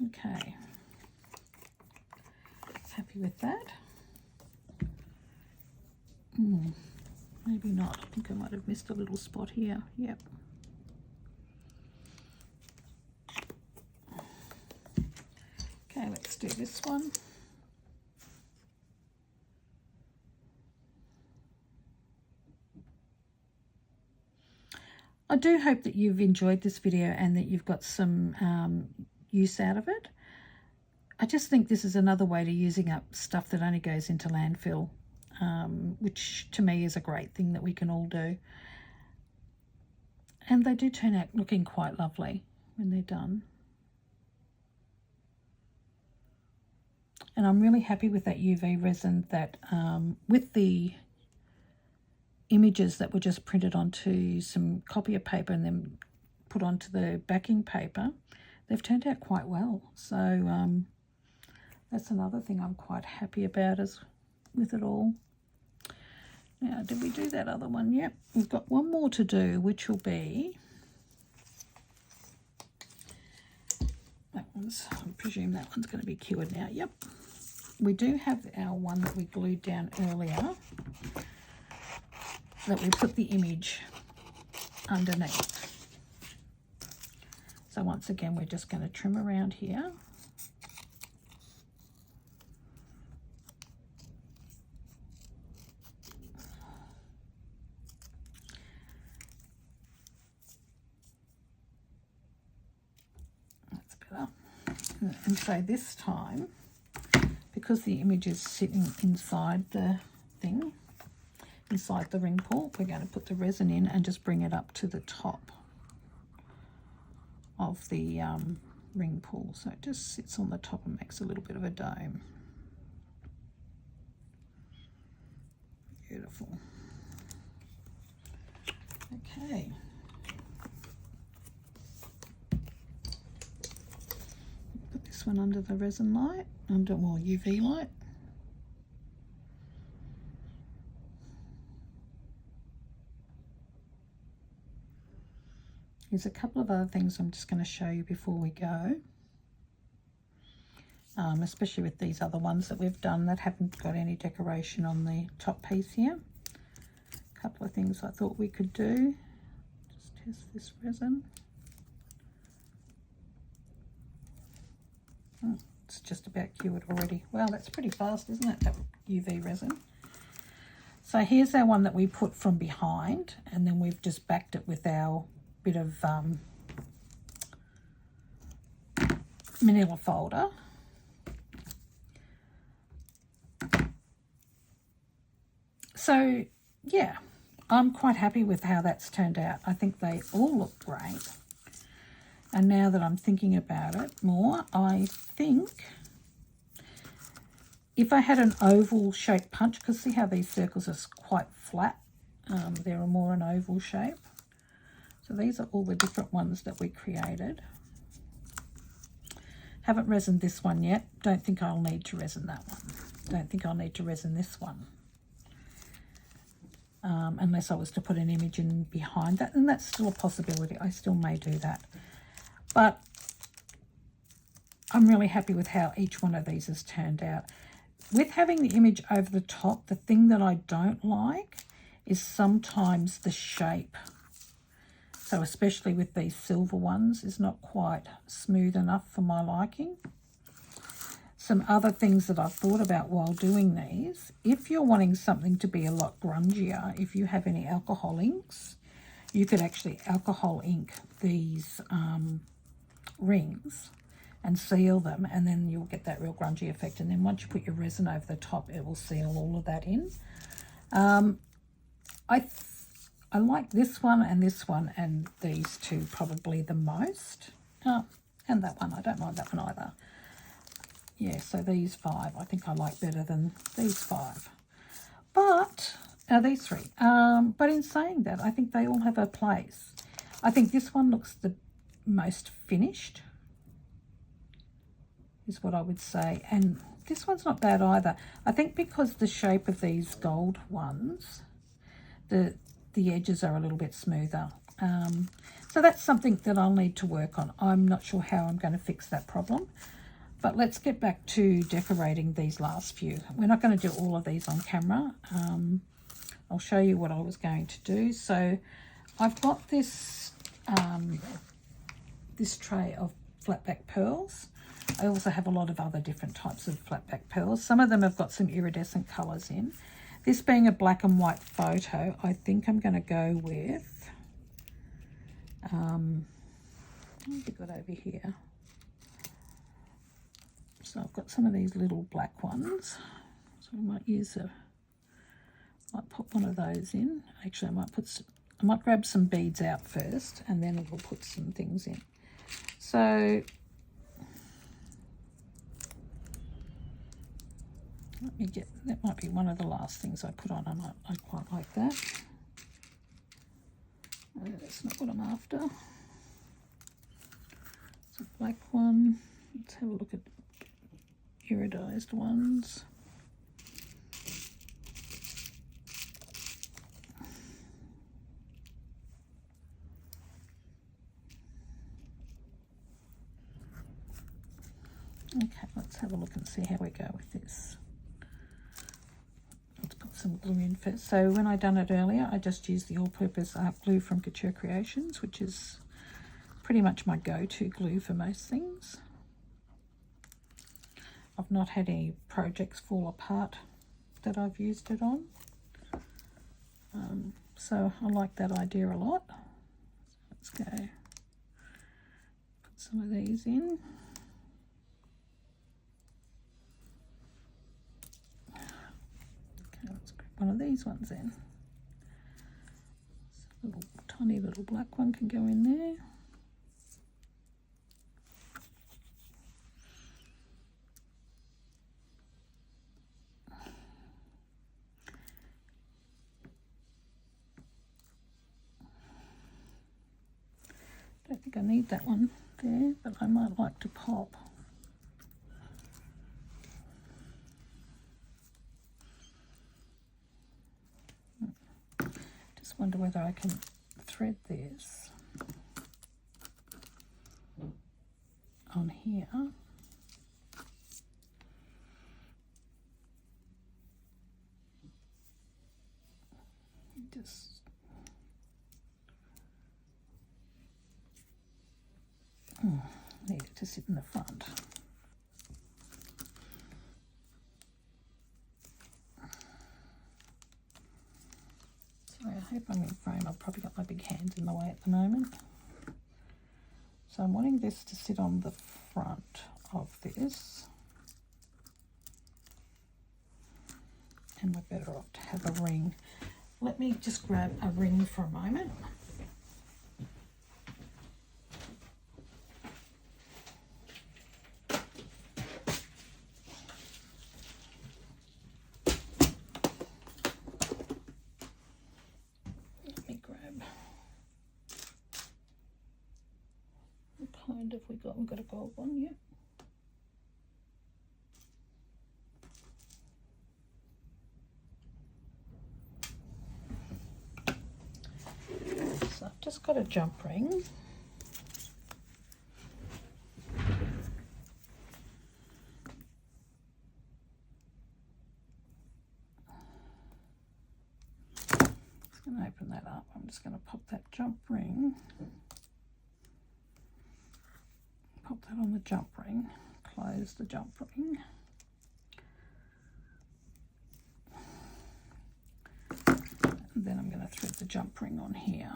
Speaker 1: Okay. Happy with that? Maybe not. I think I might have missed a little spot here. Yep. Okay, let's do this one. I do hope that you've enjoyed this video and that you've got some use out of it. I just think this is another way to using up stuff that only goes into landfill, which to me is a great thing that we can all do. And they do turn out looking quite lovely when they're done. And I'm really happy with that UV resin that with the images that were just printed onto some copier paper and then put onto the backing paper, they've turned out quite well. So that's another thing I'm quite happy about with it all. Now, did we do that other one? Yep, we've got one more to do, which will be, I presume that one's going to be cured now. Yep. We do have our one that we glued down earlier, that we put the image underneath. So once again, we're just going to trim around here. That's better. And so this time, because the image is sitting inside the thing, inside the ring pull, we're going to put the resin in and just bring it up to the top of the ring pull. So it just sits on the top and makes a little bit of a dome. Beautiful. Okay. Put this one under the resin light, under more UV light. There's a couple of other things I'm just going to show you before we go, especially with these other ones that we've done that haven't got any decoration on the top piece here. A couple of things I thought we could do. Just test this resin. It's just about cured already. Well, that's pretty fast, isn't it, that UV resin? So here's our one that we put from behind, and then we've just backed it with our bit of manila folder. So yeah, I'm quite happy with how that's turned out. I think they all look great. And now that I'm thinking about it more, I think if I had an oval shaped punch, because see how these circles are quite flat, they're more an oval shape. So these are all the different ones that we created. Haven't resined this one yet. Don't think I'll need to resin that one. Don't think I'll need to resin this one. unless I was to put an image in behind that, and that's still a possibility. I still may do that. But I'm really happy with how each one of these has turned out. With having the image over the top, the thing that I don't like is sometimes the shape. So especially with these silver ones, is not quite smooth enough for my liking. Some other things that I've thought about while doing these, if you're wanting something to be a lot grungier, if you have any alcohol inks, you could actually alcohol ink these rings and seal them, and then you'll get that real grungy effect. And then once you put your resin over the top, it will seal all of that in. I like this one and these two probably the most. And that one, I don't mind that one either. Yeah, so these 5 I think I like better than these 5. But, these 3. But in saying that, I think they all have a place. I think this one looks the most finished, is what I would say. And this one's not bad either. I think because the shape of these gold ones, the edges are a little bit smoother. So that's something that I'll need to work on. I'm not sure how I'm going to fix that problem. But let's get back to decorating these last few. We're not going to do all of these on camera. I'll show you what I was going to do. So I've got this, this tray of flat-back pearls. I also have a lot of other different types of flat-back pearls. Some of them have got some iridescent colours in. This being a black and white photo, I think I'm going to go with, what have we got over here? So I've got some of these little black ones. So I might might put one of those in. Actually, I might grab some beads out first, and then we'll put some things in. So let me get, that might be one of the last things I put on. I quite like that. That's not what I'm after. It's a black one. Let's have a look at iridized ones. Okay, let's have a look and see how we go with this. Let's put some glue in first. So when I done it earlier, I just used the all-purpose art glue from Couture Creations, which is pretty much my go-to glue for most things. I've not had any projects fall apart that I've used it on. So I like that idea a lot. Let's go put some of these in. Okay, let's grab one of these ones in. So a little tiny little black one can go in there. I don't think I need that one there, but I might like to pop. Just wonder whether I can thread this on here. Just need it to sit in the front. Sorry, I hope I'm in frame. I've probably got my big hands in the way at the moment. So I'm wanting this to sit on the front of this. And we're better off to have a ring. Let me just grab a ring for a moment. We've got a gold one, yeah. just got a jump ring. Just going to open that up. I'm just going to pop that jump ring. Pop that on the jump ring. Close the jump ring. And then I'm going to thread the jump ring on here.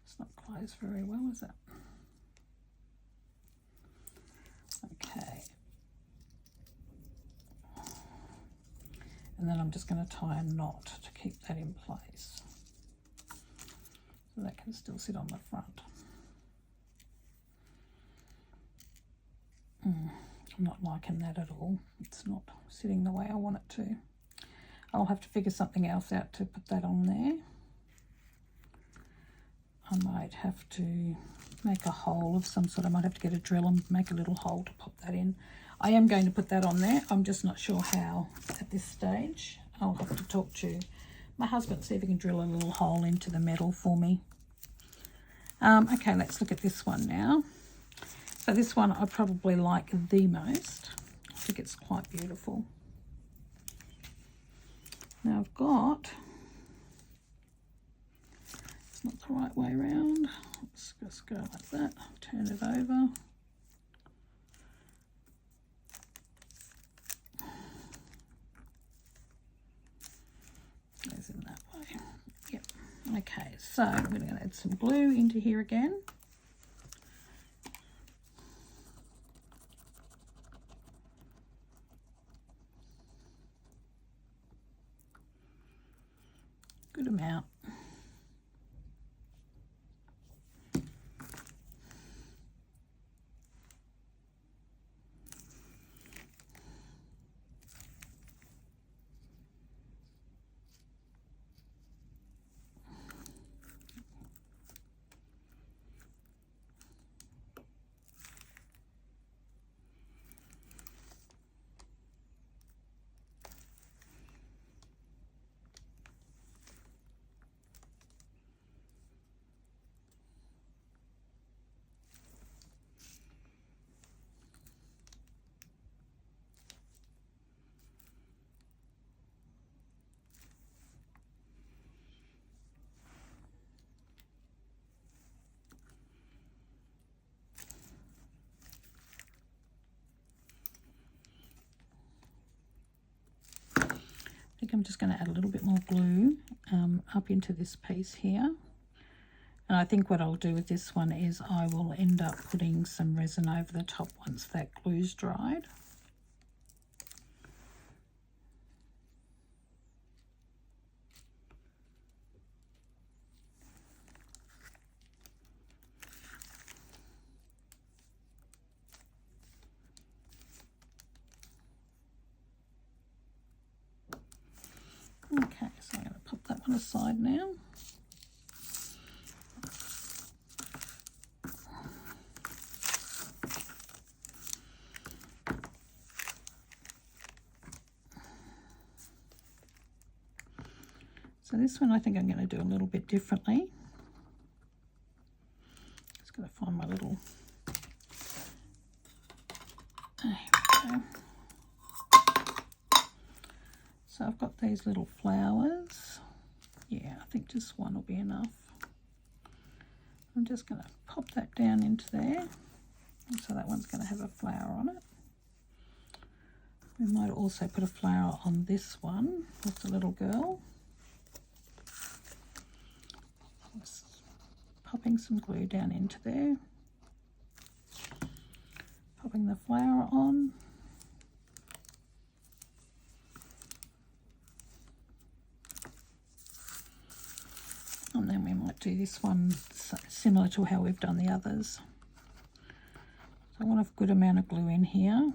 Speaker 1: It's not closed very well, is it? Okay. And then I'm just going to tie a knot to keep that in place. So that can still sit on the front. I'm not liking that at all. It's not sitting the way I want it to. I'll have to figure something else out to put that on there. I might have to make a hole of some sort. I might have to get a drill and make a little hole to pop that in. I am going to put that on there. I'm just not sure how at this stage. I'll have to talk to my husband, see if he can drill a little hole into the metal for me. Okay, let's look at this one now. So this one I probably like the most. I think it's quite beautiful. Now I've got, it's not the right way around. Let's just go like that, turn it over. Goes in that way. Yep. Okay, so we're going to add some glue into here again. Good amount. I think I'm just going to add a little bit more glue up into this piece here. And I think what I'll do with this one is I will end up putting some resin over the top once that glue's dried. Okay, so I'm going to pop that one aside now. So this one I think I'm going to do a little bit differently. Just going to find my little, there we go. So I've got these little flowers. Yeah, I think just one will be enough. I'm just going to pop that down into there. And so that one's going to have a flower on it. We might also put a flower on this one with the little girl. Just popping some glue down into there. Popping the flower on. And then we might do this one similar to how we've done the others. So I want a good amount of glue in here.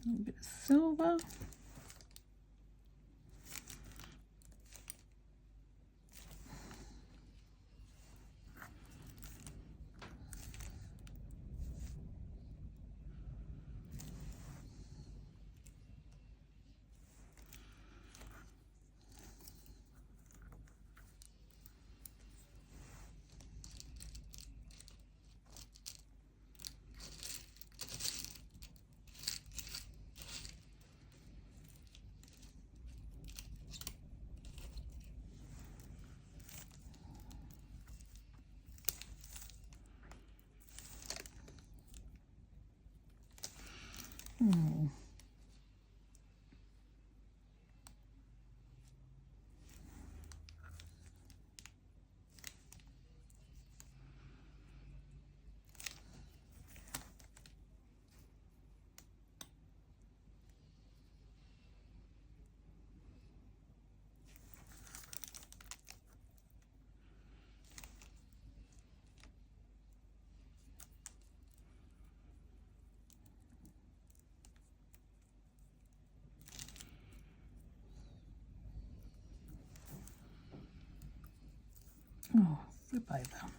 Speaker 1: A little bit of silver. flip over.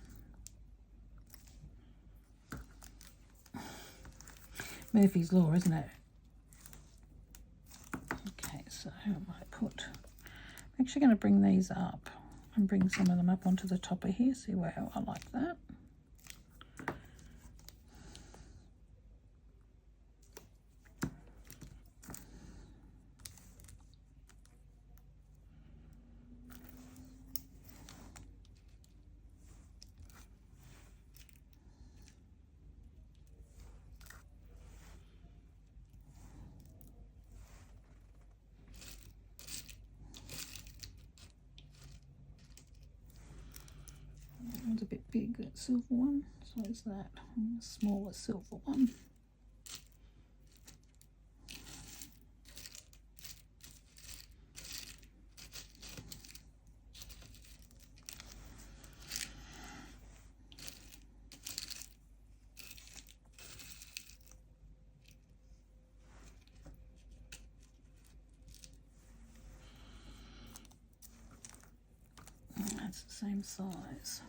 Speaker 1: Murphy's Law, isn't it? Okay, so I might put, I'm actually going to bring these up and bring some of them up onto the top of here. See where I like that. One's a bit big, that silver one, so is that a smaller silver one. That's the same size.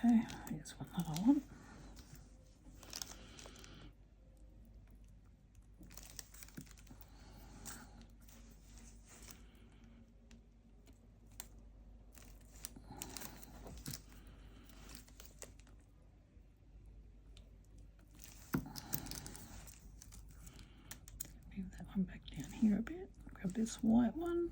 Speaker 1: Okay, here's one that I want. Move that one back down here a bit. Grab this white one.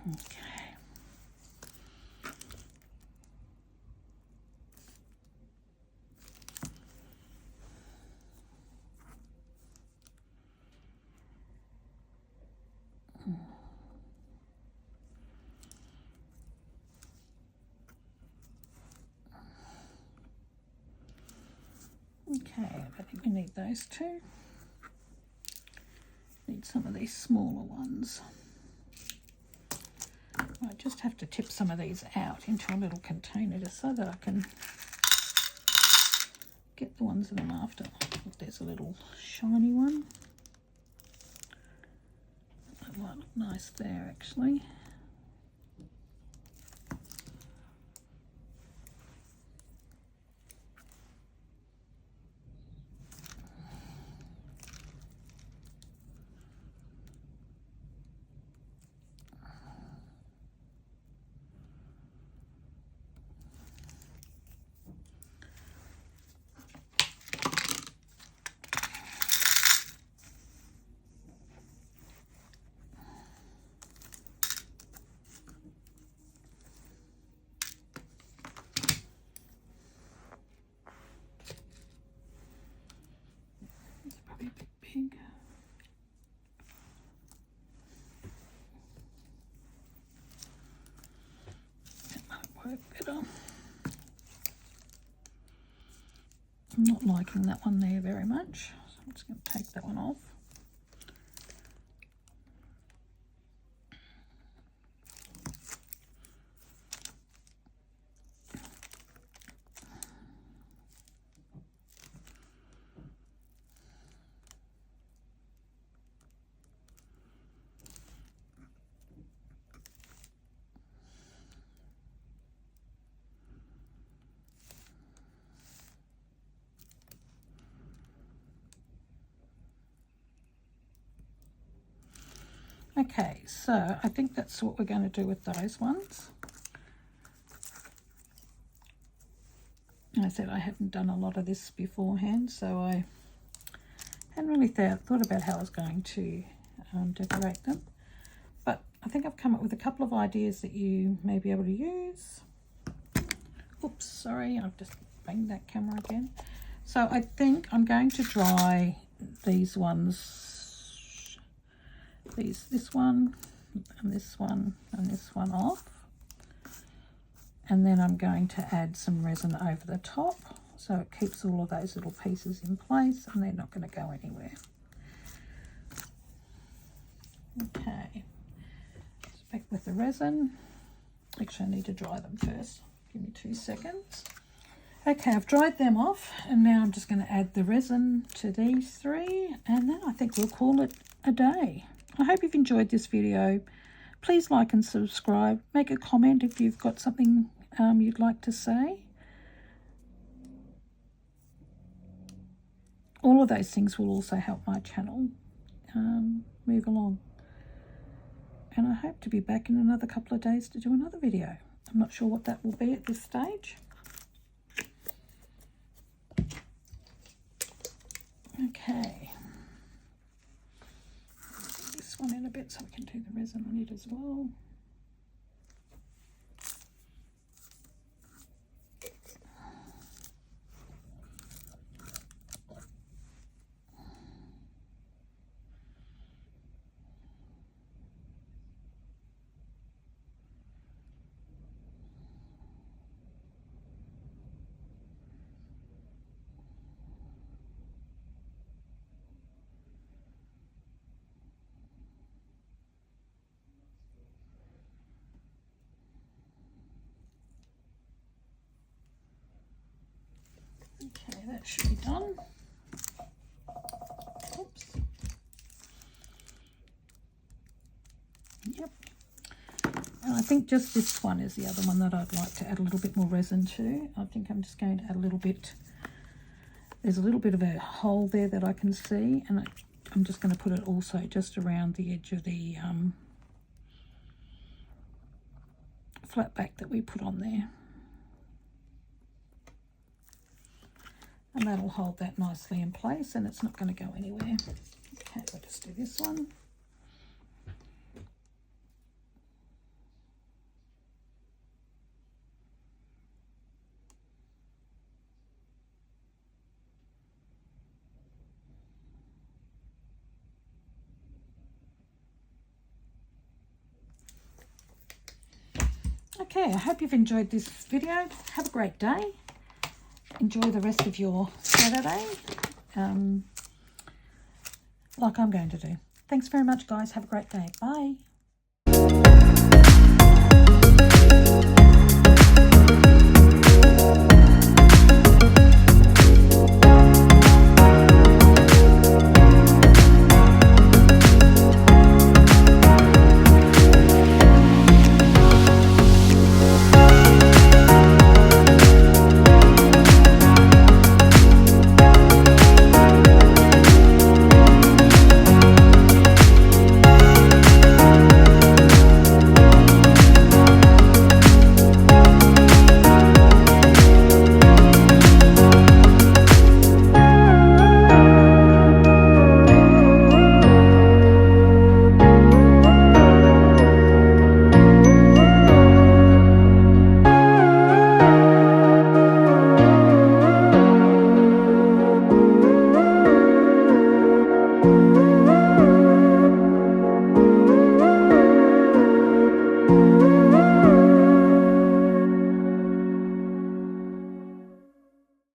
Speaker 1: Okay. Okay, I think we need those two. Need some of these smaller ones. I just have to tip some of these out into a little container just so that I can get the ones that I'm after. There's a little shiny one. That might look nice there actually. Probably a bit big. That might work better. I'm not liking that one there very much, so I'm just going to take that one off. Okay, so I think that's what we're going to do with those ones. I said I haven't done a lot of this beforehand, so I hadn't really thought about how I was going to decorate them. But I think I've come up with a couple of ideas that you may be able to use. Oops, sorry, I've just banged that camera again. So I think I'm going to dry these ones, this one and this one and this one off. And then I'm going to add some resin over the top so it keeps all of those little pieces in place and they're not going to go anywhere. Okay, just back with the resin. Actually, I need to dry them first. Give me 2 seconds. Okay, I've dried them off, and now I'm just going to add the resin to these 3, and then I think we'll call it a day. I hope you've enjoyed this video. Please like and subscribe. Make a comment if you've got something you'd like to say. All of those things will also help my channel move along. And I hope to be back in another couple of days to do another video. I'm not sure what that will be at this stage. Okay. This one in a bit so we can do the resin on it as well. Okay, that should be done. Oops. Yep. And I think just this one is the other one that I'd like to add a little bit more resin to. I think I'm just going to add a little bit. There's a little bit of a hole there that I can see, and I'm just going to put it also just around the edge of the flat back that we put on there. And that'll hold that nicely in place, and it's not going to go anywhere. Okay, we'll just do this one. Okay, I hope you've enjoyed this video. Have a great day. Enjoy the rest of your Saturday, like I'm going to do. Thanks very much, guys. Have a great day. Bye.